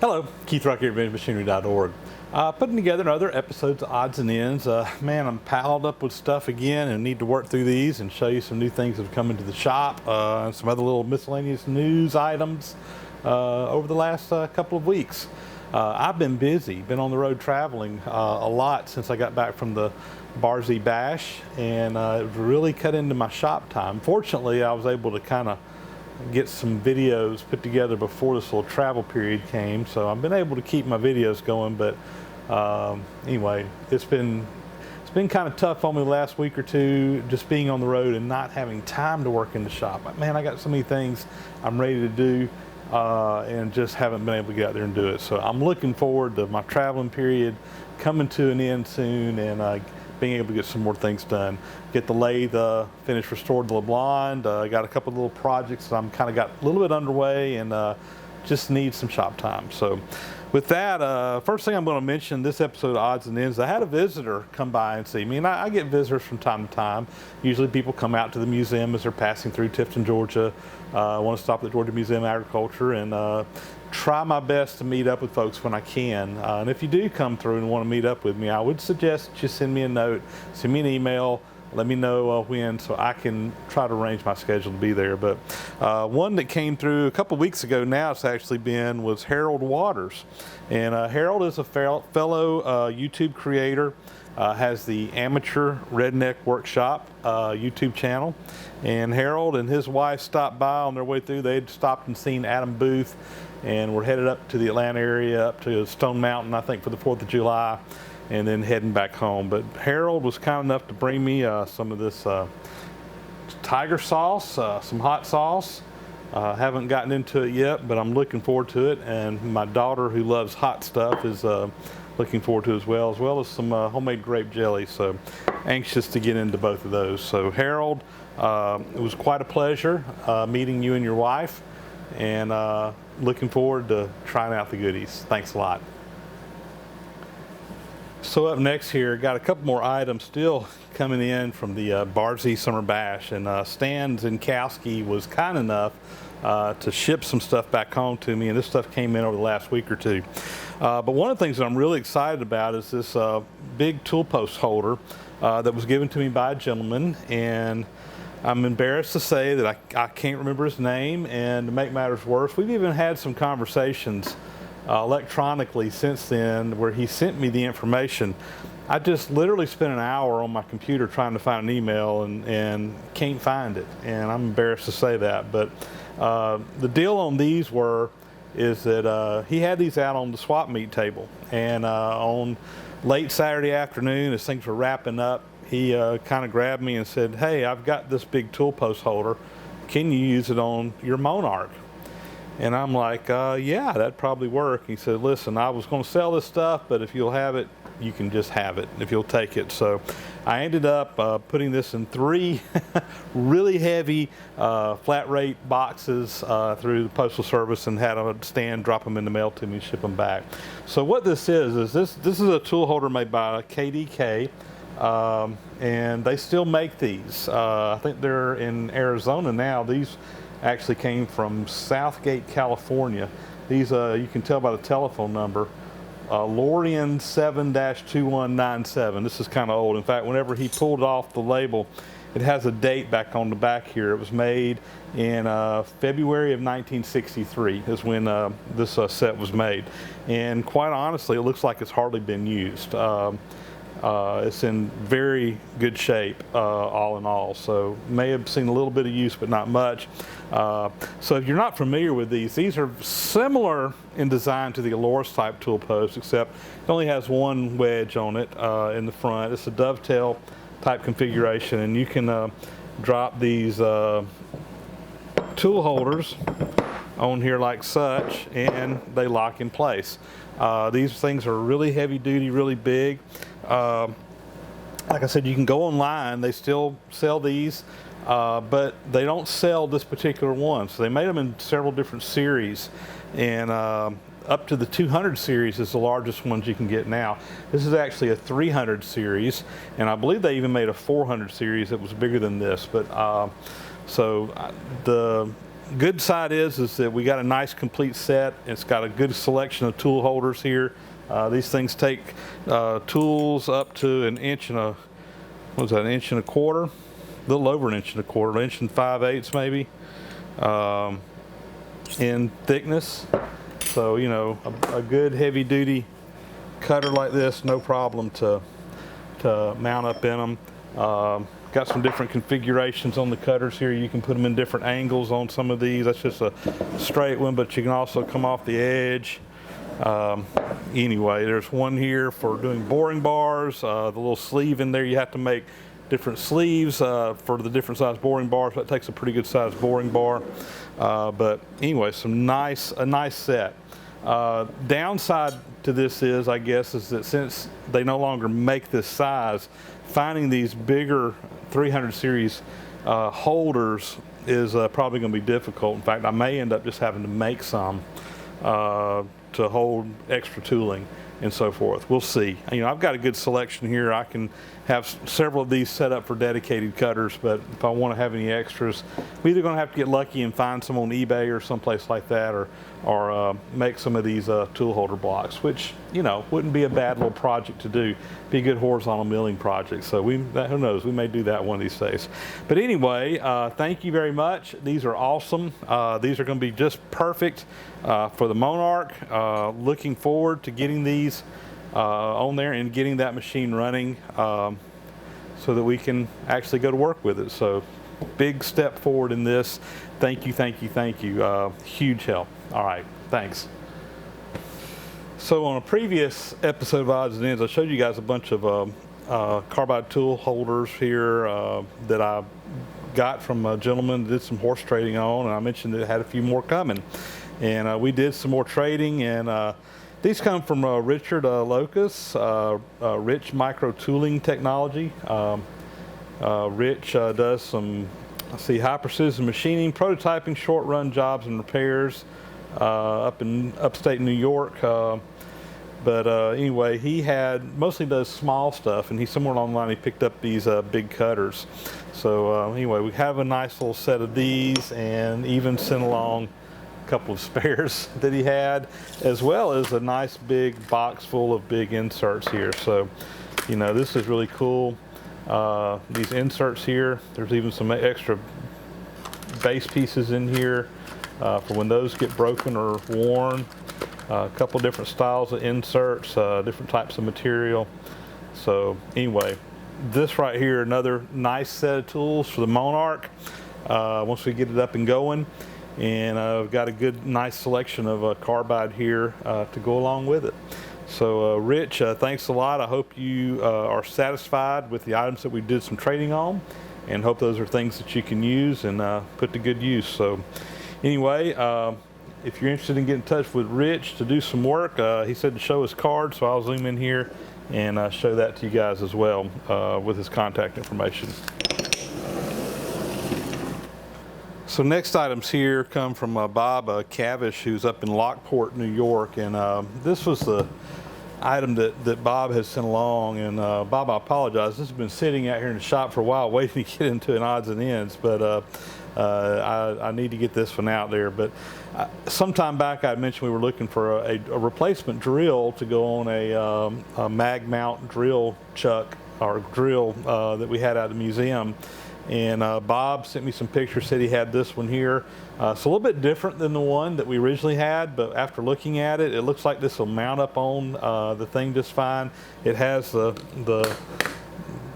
Hello, Keith Rock here at VintageMachinery.org. Putting together another episodes of Odds and Ends. Man, I'm piled up with stuff again and need to work through these and show you some new things that have come into the shop, and some other little miscellaneous news items over the last couple of weeks. I've been busy, been on the road traveling a lot since I got back from the Barzy Bash, and it really cut into my shop time. Fortunately, I was able to kind of get some videos put together before this little travel period came, so I've been able to keep my videos going. But anyway, it's been kind of tough on me the last week or two, just being on the road and not having time to work in the shop. Man, I got so many things I'm ready to do, and just haven't been able to get out there and do it. So I'm looking forward to my traveling period coming to an end soon, and being able to get some more things done. Get the lathe finished, restored to LeBlond. Got a couple of little projects that I'm kind of got a little bit underway, and just need some shop time. So with that, first thing I'm going to mention this episode of Odds and Ends, I had a visitor come by and see me, and I get visitors from time to time. Usually people come out to the museum as they're passing through Tifton, Georgia. I want to stop at the Georgia Museum of Agriculture, and try my best to meet up with folks when I can. And if you do come through and want to meet up with me, I would suggest just send me a note, send me an email, let me know when, so I can try to arrange my schedule to be there. But one that came through a couple weeks ago now, it's actually been, was Harold Waters. And Harold is a fellow YouTube creator, has the Amateur Redneck Workshop YouTube channel. And Harold and his wife stopped by on their way through. They'd stopped and seen Adam Booth, and we're headed up to the Atlanta area, up to Stone Mountain, I think, for the 4th of July, and then heading back home. But Harold was kind enough to bring me some of this tiger sauce, some hot sauce. Haven't gotten into it yet, but I'm looking forward to it. And my daughter, who loves hot stuff, is looking forward to it as well as some homemade grape jelly. So anxious to get into both of those. So Harold, it was quite a pleasure meeting you and your wife, and looking forward to trying out the goodies. Thanks a lot. So up next here, got a couple more items still coming in from the Barzy Summer Bash, and Stan Zinkowski was kind enough to ship some stuff back home to me, and this stuff came in over the last week or two. But one of the things that I'm really excited about is this big tool post holder that was given to me by a gentleman, and I'm embarrassed to say that I can't remember his name, and to make matters worse, we've even had some conversations electronically since then where he sent me the information. I just literally spent an hour on my computer trying to find an email and can't find it, and I'm embarrassed to say that. But the deal on these is that he had these out on the swap meet table, and on late Saturday afternoon, as things were wrapping up, he kind of grabbed me and said, "Hey, I've got this big tool post holder. Can you use it on your Monarch?" And I'm like, yeah, that'd probably work. He said, "Listen, I was going to sell this stuff, but if you'll have it, you can just have it, if you'll take it." So I ended up putting this in 3 really heavy flat rate boxes through the Postal Service, and had a stand drop them in the mail to me and ship them back. So what this is this is a tool holder made by KDK. And they still make these. I think they're in Arizona now. These actually came from Southgate, California. These, you can tell by the telephone number, Lorian 7-2197. This is kind of old. In fact, whenever he pulled off the label, it has a date back on the back here. It was made in February of 1963 is when this set was made. And quite honestly, it looks like it's hardly been used. It's in very good shape, all in all. So may have seen a little bit of use, but not much. So if you're not familiar with these are similar in design to the Aloris type tool post, except it only has one wedge on it in the front. It's a dovetail type configuration, and you can drop these tool holders on here like such, and they lock in place. These things are really heavy duty, really big. Like I said, you can go online. They still sell these, but they don't sell this particular one. So they made them in several different series, and up to the 200 series is the largest ones you can get now. This is actually a 300 series, and I believe they even made a 400 series that was bigger than this. But so the good side is that we got a nice complete set. It's got a good selection of tool holders here. These things take tools up to an inch and a, what was that, an inch and a quarter? A little over an inch and a quarter, an inch and 5/8 maybe, in thickness. So, you know, a good heavy duty cutter like this, no problem to mount up in them. Got some different configurations on the cutters here. You can put them in different angles on some of these. That's just a straight one, but you can also come off the edge. Anyway, there's one here for doing boring bars. The little sleeve in there, you have to make different sleeves for the different size boring bars. That takes a pretty good size boring bar. But anyway, a nice set. Downside to this is, I guess, is that since they no longer make this size, finding these bigger 300 series holders is probably going to be difficult. In fact, I may end up just having to make some to hold extra tooling and so forth. We'll see. You know, I've got a good selection here. I can have several of these set up for dedicated cutters, but if I want to have any extras, we're either going to have to get lucky and find some on eBay or someplace like that, or make some of these tool holder blocks, which, you know, wouldn't be a bad little project to do. Be a good horizontal milling project. So who knows, we may do that one of these days. But anyway, thank you very much. These are awesome. These are going to be just perfect for the Monarch. Looking forward to getting these on there and getting that machine running so that we can actually go to work with it. So big step forward in this. Thank you, thank you, thank you. Huge help. All right, thanks. So on a previous episode of Odds and Ends, I showed you guys a bunch of carbide tool holders here that I got from a gentleman that did some horse trading on, and I mentioned that it had a few more coming. And we did some more trading, and these come from Richard Locus, Rich Micro Tooling Technology. Rich does some, high precision machining, prototyping, short run jobs and repairs up in upstate New York. But anyway, he mostly does small stuff, and somewhere along the line he picked up these big cutters. So anyway, we have a nice little set of these, and even sent along a couple of spares that he had, as well as a nice big box full of big inserts here. So, you know, this is really cool. These inserts here, there's even some extra base pieces in here for when those get broken or worn. A couple different styles of inserts, different types of material. So anyway, this right here, another nice set of tools for the Monarch once we get it up and going. And I've got a good, nice selection of carbide here to go along with it. So Rich, thanks a lot. I hope you are satisfied with the items that we did some trading on, and hope those are things that you can use and put to good use. So anyway, if you're interested in getting in touch with Rich to do some work, he said to show his card, so I'll zoom in here and show that to you guys as well with his contact information. So next items here come from Bob Cavish, who's up in Lockport, New York, and this was the item that Bob has sent along. And Bob, I apologize, this has been sitting out here in the shop for a while waiting to get into an odds and ends, but I need to get this one out there. But sometime back I mentioned we were looking for a replacement drill to go on a mag mount drill chuck or drill that we had out of the museum. And Bob sent me some pictures, said he had this one here. It's a little bit different than the one that we originally had, but after looking at it, it looks like this will mount up on the thing just fine. It has the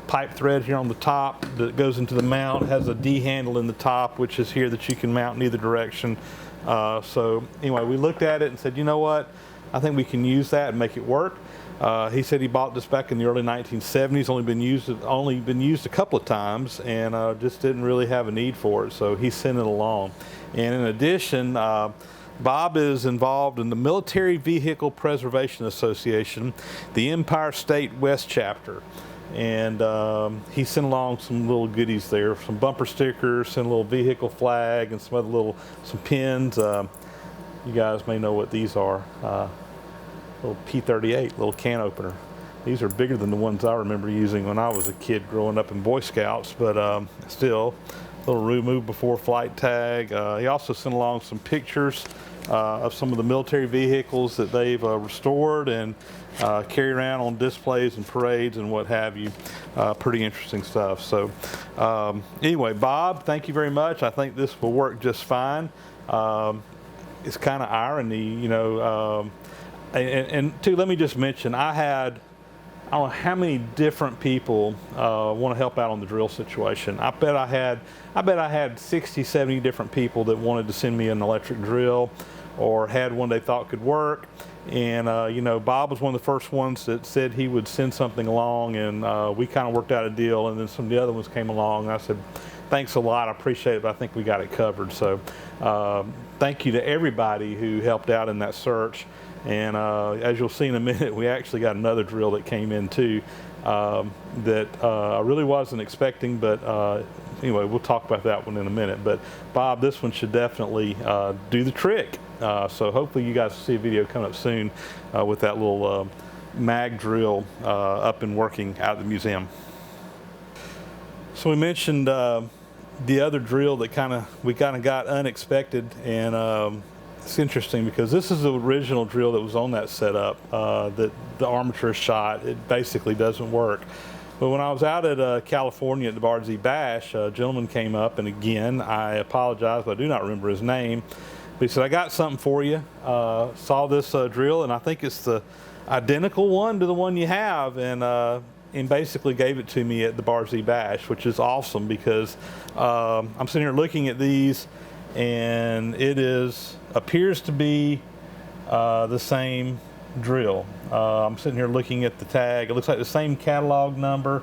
pipe thread here on the top that goes into the mount. It has a D handle in the top, which is here, that you can mount in either direction. So anyway, we looked at it and said, you know what, I think we can use that and make it work. He said he bought this back in the early 1970s, only been used a couple of times, and just didn't really have a need for it, so he sent it along. And in addition, Bob is involved in the Military Vehicle Preservation Association, the Empire State West Chapter. And he sent along some little goodies there, some bumper stickers, sent a little vehicle flag, and some other some pins. You guys may know what these are. Little P38, little can opener. These are bigger than the ones I remember using when I was a kid growing up in Boy Scouts, but still little remove before flight tag. He also sent along some pictures of some of the military vehicles that they've restored and carry around on displays and parades and what have you. Pretty interesting stuff. So anyway, Bob, thank you very much. I think this will work just fine. It's kind of irony, you know, and too, let me just mention, I don't know how many different people want to help out on the drill situation. I bet I had 60, 70 different people that wanted to send me an electric drill or had one they thought could work. And you know, Bob was one of the first ones that said he would send something along, and we kind of worked out a deal, and then some of the other ones came along, and I said, thanks a lot, I appreciate it, but I think we got it covered. So thank you to everybody who helped out in that search. And as you'll see in a minute, we actually got another drill that came in too that I really wasn't expecting, but anyway, we'll talk about that one in a minute. But Bob, this one should definitely do the trick. So hopefully you guys will see a video coming up soon with that little mag drill up and working out at the museum. So we mentioned the other drill that we kind of got unexpected, and it's interesting because this is the original drill that was on that setup that the armature shot. It basically doesn't work. But when I was out at California at the Bardsey Bash, a gentleman came up, and again, I apologize, but I do not remember his name. But he said, I got something for you. Saw this drill, and I think it's the identical one to the one you have, and basically gave it to me at the Bardsey Bash, which is awesome because I'm sitting here looking at these, and it appears to be the same drill. I'm sitting here looking at the tag. It looks like the same catalog number.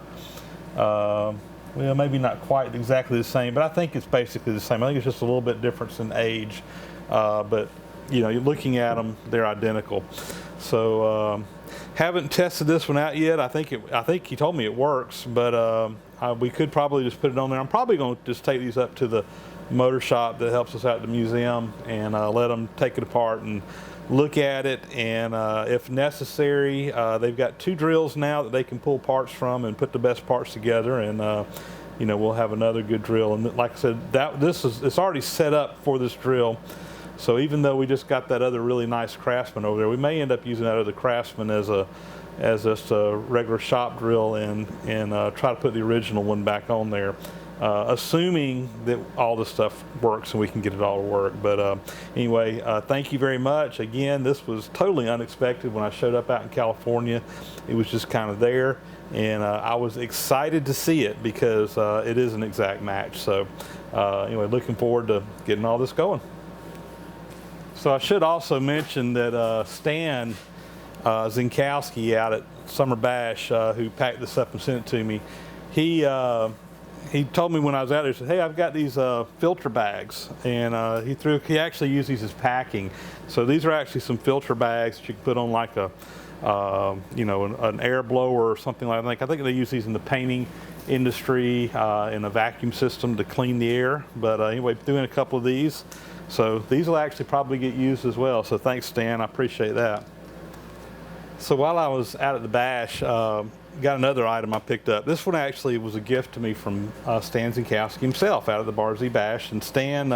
Well, maybe not quite exactly the same, but I think it's basically the same. I think it's just a little bit difference in age, but you know, you're looking at them, they're identical. So haven't tested this one out yet. I think he told me it works, but we could probably just put it on there. I'm probably going to just take these up to the motor shop that helps us out at the museum and let them take it apart and look at it, and if necessary, they've got 2 drills now that they can pull parts from and put the best parts together, and you know, we'll have another good drill. And like I said, it's already set up for this drill. So even though we just got that other really nice Craftsman over there, we may end up using that other Craftsman as just a regular shop drill and try to put the original one back on there. Assuming that all this stuff works and we can get it all to work. But anyway, thank you very much. Again, this was totally unexpected when I showed up out in California. It was just kind of there, and I was excited to see it because it is an exact match. So anyway, looking forward to getting all this going. So I should also mention that Stan Zinkowski out at Summer Bash, who packed this up and sent it to me, he told me when I was out there, he said, hey, I've got these filter bags, and he actually used these as packing. So these are actually some filter bags that you can put on like a, you know, an air blower or something like that. I think they use these in the painting industry in a vacuum system to clean the air. But anyway, doing a couple of these. So these will actually probably get used as well. So thanks, Stan, I appreciate that. So while I was out at the bash, got another item I picked up. This one actually was a gift to me from Stan Zinkowski himself out at the Bardsey Bash. And Stan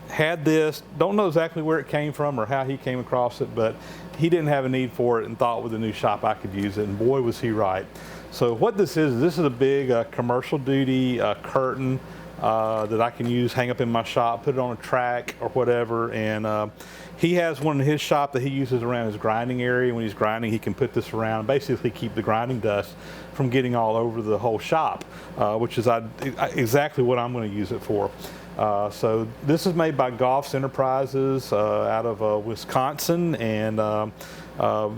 had this, don't know exactly where it came from or how he came across it, but he didn't have a need for it and thought with the new shop I could use it, and boy was he right. So what this is a big commercial duty curtain that I can use, hang up in my shop, put it on a track or whatever, and he has one in his shop that he uses around his grinding area. When he's grinding, he can put this around and basically keep the grinding dust from getting all over the whole shop, which is exactly what I'm going to use it for. So this is made by Goff's Enterprises out of Wisconsin, and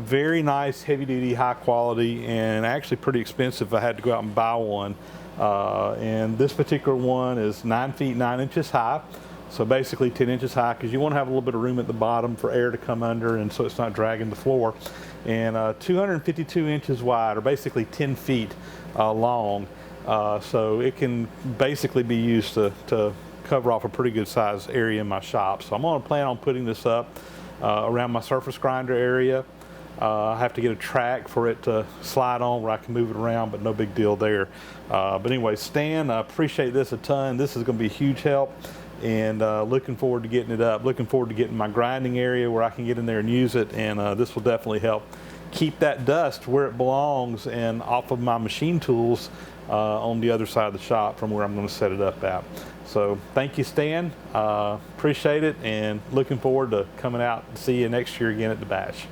very nice, heavy-duty, high quality, and actually pretty expensive. I had to go out and buy one. And this particular one is 9 feet 9 inches high. So basically 10 inches high, because you want to have a little bit of room at the bottom for air to come under, and so it's not dragging the floor. And 252 inches wide, or basically 10 feet long. So it can basically be used to cover off a pretty good sized area in my shop. So I'm going to plan on putting this up around my surface grinder area. I have to get a track for it to slide on where I can move it around, but no big deal there. But anyway, Stan, I appreciate this a ton. This is going to be a huge help, and looking forward to getting it up. Looking forward to getting my grinding area where I can get in there and use it, and this will definitely help keep that dust where it belongs and off of my machine tools on the other side of the shop from where I'm going to set it up at. So thank you, Stan. Appreciate it, and looking forward to coming out and see you next year again at the bash.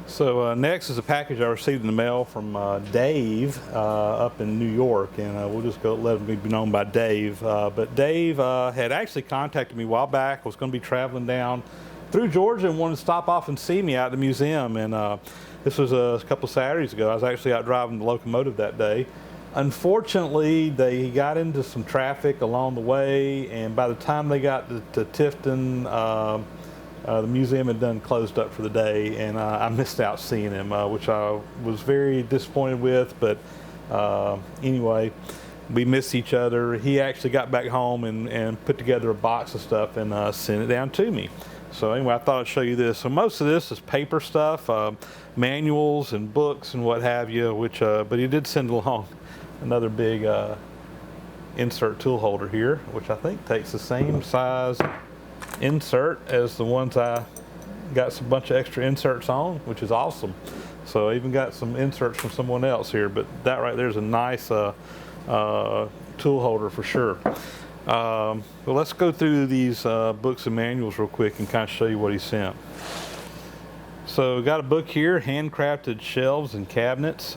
So next is a package I received in the mail from Dave up in New York, and we'll just go let him be known by Dave. But Dave had actually contacted me a while back. Was going to be traveling down through Georgia and wanted to stop off and see me out at the museum. And this was a couple Saturdays ago. I was actually out driving the locomotive that day. Unfortunately, they got into some traffic along the way, and by the time they got to Tifton, the museum had done closed up for the day, and I missed out seeing him, which I was very disappointed with. But anyway, we missed each other. He actually got back home and put together a box of stuff and sent it down to me. So anyway, I thought I'd show you this. So most of this is paper stuff, manuals and books and what have you, which, but he did send along another big insert tool holder here, which I think takes the same size insert as the ones I got a bunch of extra inserts on, which is awesome. So I even got some inserts from someone else here, but that right there is a nice tool holder for sure. Well, let's go through these books and manuals real quick and kind of show you what he sent. So got a book here, Handcrafted Shelves and Cabinets.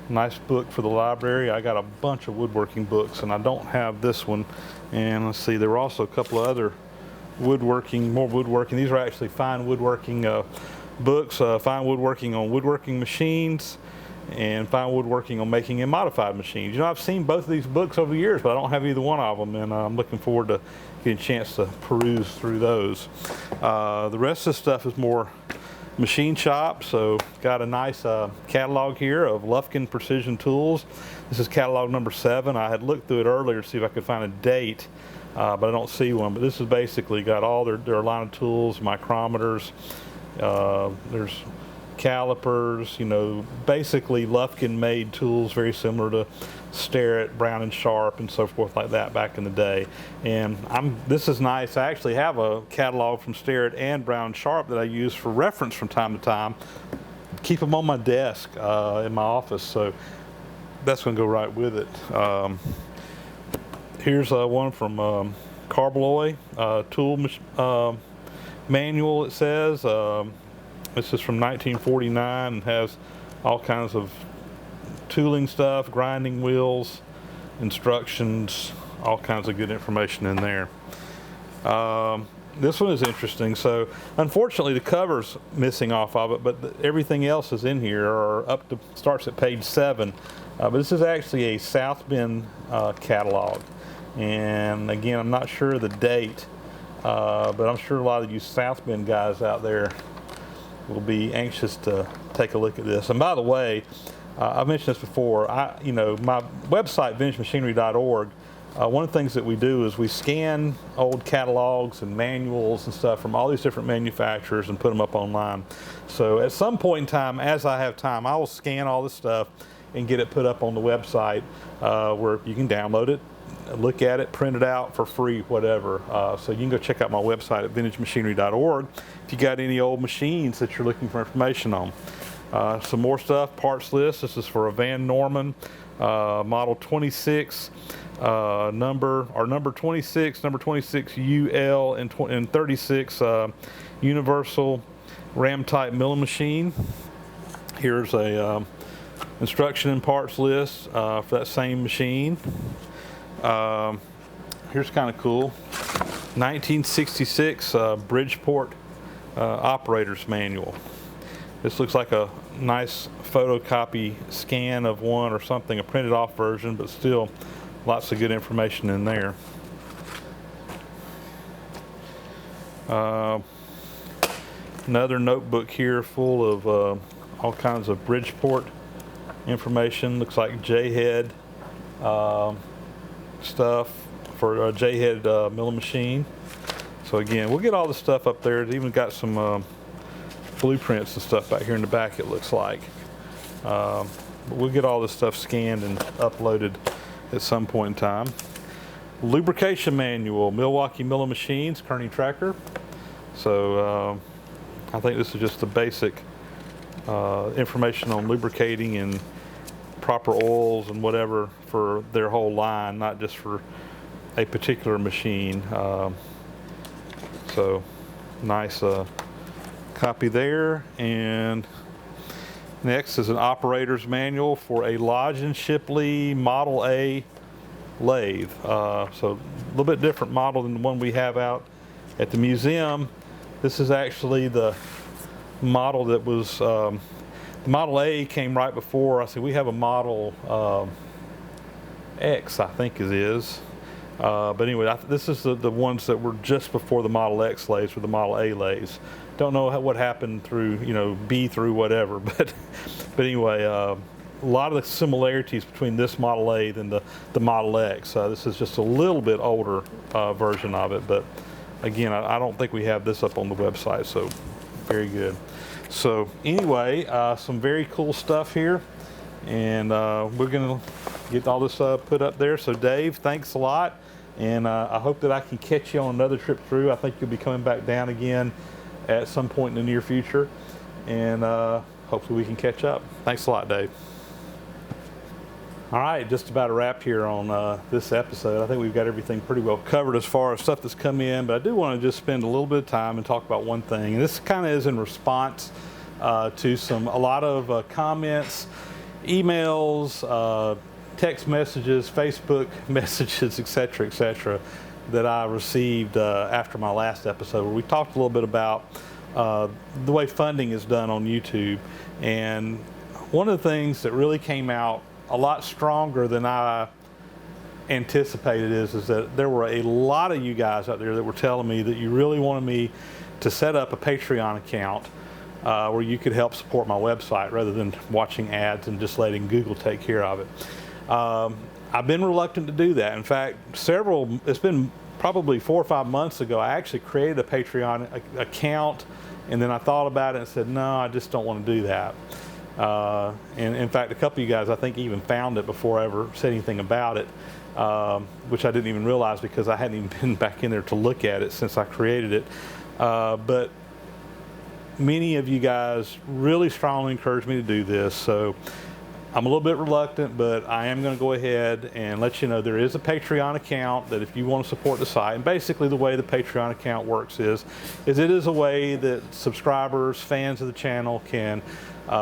Nice book for the library. I got a bunch of woodworking books, and I don't have this one. And let's see, there were also a couple of other more woodworking. These are actually fine woodworking books, fine woodworking on woodworking machines, and fine woodworking on making and modified machines. You know, I've seen both of these books over the years, but I don't have either one of them, and I'm looking forward to getting a chance to peruse through those. The rest of the stuff is more machine shop. So got a nice catalog here of Lufkin Precision Tools. This is catalog number 7. I had looked through it earlier to see if I could find a date, but I don't see one. But this is basically got all their line of tools, micrometers, there's calipers, you know, basically Lufkin made tools very similar to Starrett, Brown and Sharp, and so forth like that back in the day. And this is nice. I actually have a catalog from Starrett and Brown and Sharp that I use for reference from time to time. Keep them on my desk in my office, so that's going to go right with it. Here's one from Carbaloy tool manual, it says. This is from 1949 and has all kinds of tooling stuff, grinding wheels, instructions, all kinds of good information in there. This one is interesting. So unfortunately the cover's missing off of it, but everything else is in here, or starts at page 7. But this is actually a South Bend catalog. And again, I'm not sure of the date, but I'm sure a lot of you South Bend guys out there will be anxious to take a look at this. And by the way, I've mentioned this before, my website, VintageMachinery.org, one of the things that we do is we scan old catalogs and manuals and stuff from all these different manufacturers and put them up online. So at some point in time, as I have time, I will scan all this stuff and get it put up on the website where you can download it, look at it, print it out for free, whatever. So you can go check out my website at VintageMachinery.org if you got any old machines that you're looking for information on. Some more stuff, parts list. This is for a Van Norman model 26, number 26, number 26 UL and 36 universal ram type milling machine. Here's a instruction and parts list for that same machine. Here's kind of cool, 1966 Bridgeport operator's manual. This looks like a nice photocopy scan of one or something, a printed off version, but still lots of good information in there. Another notebook here full of all kinds of Bridgeport information. Looks like J-head stuff for a J-head milling machine. So again, we'll get all the stuff up there. It's even got some blueprints and stuff back here in the back, it looks like. But we'll get all this stuff scanned and uploaded at some point in time. Lubrication manual, Milwaukee Milling Machines, Kearney Tractor. So I think this is just the basic information on lubricating and proper oils and whatever for their whole line, not just for a particular machine. So nice copy there. And next is an operator's manual for a Lodge & Shipley Model A lathe. So a little bit different model than the one we have out at the museum. This is actually the model that was, the Model A came right before. I said we have a Model X, I think it is. But anyway, this is the ones that were just before the Model X lathes or the Model A lathes. Don't know what happened through, B through whatever, but anyway, a lot of the similarities between this Model lathe and the Model X. This is just a little bit older version of it, but again, I don't think we have this up on the website, so very good. So anyway, some very cool stuff here, and we're gonna get all this put up there. So Dave, thanks a lot, and I hope that I can catch you on another trip through. I think you'll be coming back down again at some point in the near future, and hopefully we can catch up. Thanks a lot, Dave. All right, just about a wrap here on this episode. I think we've got everything pretty well covered as far as stuff that's come in, but I do want to just spend a little bit of time and talk about one thing. And this kind of is in response to a lot of comments, emails, text messages, Facebook messages, etc., that I received after my last episode, where we talked a little bit about the way funding is done on YouTube. And one of the things that really came out a lot stronger than I anticipated is that there were a lot of you guys out there that were telling me that you really wanted me to set up a Patreon account where you could help support my website rather than watching ads and just letting Google take care of it. I've been reluctant to do that. In fact, it's been probably 4 or 5 months ago, I actually created a Patreon account, and then I thought about it and said, no, I just don't want to do that. And in fact, a couple of you guys, I think, even found it before I ever said anything about it, which I didn't even realize because I hadn't even been back in there to look at it since I created it. But many of you guys really strongly encouraged me to do this, so I'm a little bit reluctant, but I am going to go ahead and let you know there is a Patreon account that if you want to support the site. And basically the way the Patreon account works is it is a way that subscribers, fans of the channel can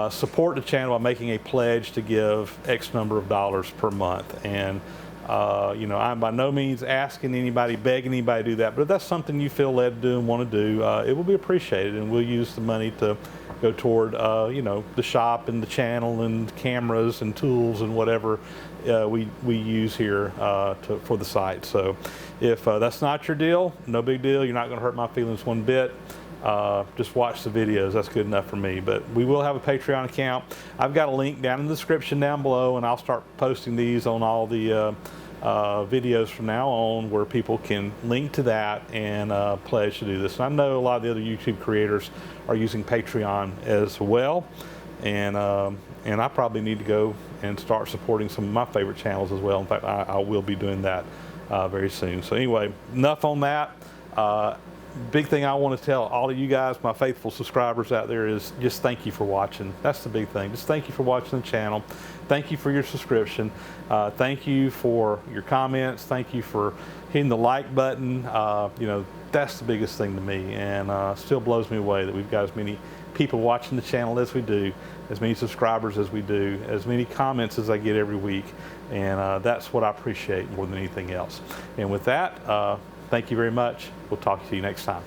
support the channel by making a pledge to give X number of dollars per month. And I'm by no means asking anybody, begging anybody to do that, but if that's something you feel led to do and want to do, it will be appreciated, and we'll use the money to go toward the shop and the channel and cameras and tools and whatever we use here for the site. So if that's not your deal, no big deal. You're not going to hurt my feelings one bit. Just watch the videos. That's good enough for me. But we will have a Patreon account. I've got a link down in the description down below, and I'll start posting these on all the videos from now on, where people can link to that and pledge to do this. And I know a lot of the other YouTube creators are using Patreon as well, and I probably need to go and start supporting some of my favorite channels as well. In fact, I will be doing that very soon. So anyway, enough on that. Big thing I want to tell all of you guys, my faithful subscribers out there, is just thank you for watching. That's the big thing. Just thank you for watching the channel. Thank you for your subscription. Thank you for your comments. Thank you for hitting the like button. That's the biggest thing to me, and still blows me away that we've got as many people watching the channel as we do, as many subscribers as we do, as many comments as I get every week, and that's what I appreciate more than anything else. And with that, thank you very much. We'll talk to you next time.